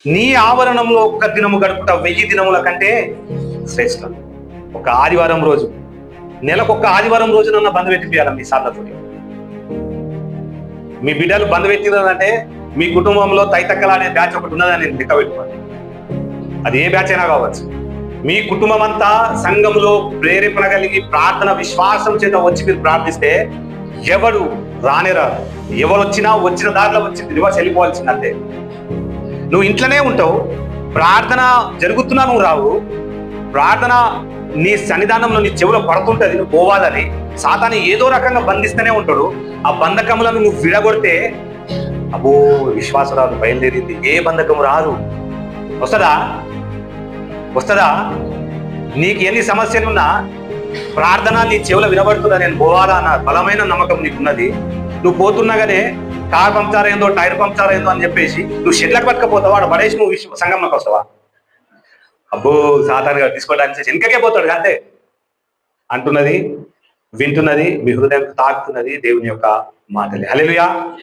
నీ ఆవరణంలో ఒక్క దినము గడుపుట 1000 దినముల కంటే శ్రేష్టం. ఒక ఆదివారం రోజు, నెలకొక ఆదివారం రోజునన్న బంధు పెట్టిపోయాలి మీ సార్లతో. మీ బిడ్డలు బంధు పెట్టిందంటే మీ కుటుంబంలో తైతక్కలాడే బ్యాచ్ ఒకటి ఉన్నదని నేను లెక్క పెట్టుకోండి. అది ఏ బ్యాచ్ అయినా కావచ్చు. మీ కుటుంబం అంతా సంఘంలో ప్రేరేపణ కలిగి ప్రార్థన విశ్వాసం చేత వచ్చి మీరు ప్రార్థిస్తే ఎవడు రానే రాదు. ఎవరు వచ్చినా వచ్చిన దారిలో వచ్చి రివర్స్ వెళ్ళిపోవాల్సిందంతే. నువ్వు ఇంట్లోనే ఉంటావు, ప్రార్థన జరుగుతున్నా నువ్వు రావు. ప్రార్థన నీ సన్నిధానంలో నీ చెవులో పడుతుంటది, నువ్వు పోవాలని సాతాను ఏదో రకంగా బంధిస్తూనే ఉంటాడు. ఆ బంధకములను నువ్వు విడగొడితే అబ్బో విశ్వాసరాలు బయలుదేరింది. ఏ బంధకము రాదు. వస్తుందా? నీకు ఎన్ని సమస్యలున్నా ప్రార్థన నీ చెవులో వినబడుతుందా, నేను పోవాలా అన్న బలమైన నమ్మకం నీకున్నది. నువ్వు పోతున్నాగానే కార్ పంక్చర్ అయిందో టైర్ పంక్చర్ అయిందో అని చెప్పేసి నువ్వు షెడ్లకు పట్టుకపోతావా, వాడు పడేసి నువ్వు సంగంలోకి వస్తావా? అబ్బో సాతానుగా తీసుకోవడానికి వెనుకకే పోతాడు అంతే అంటున్నది, వింటున్నది, మీ హృదయం తాకుతున్నది దేవుని యొక్క మాటలే. హల్లెలూయా.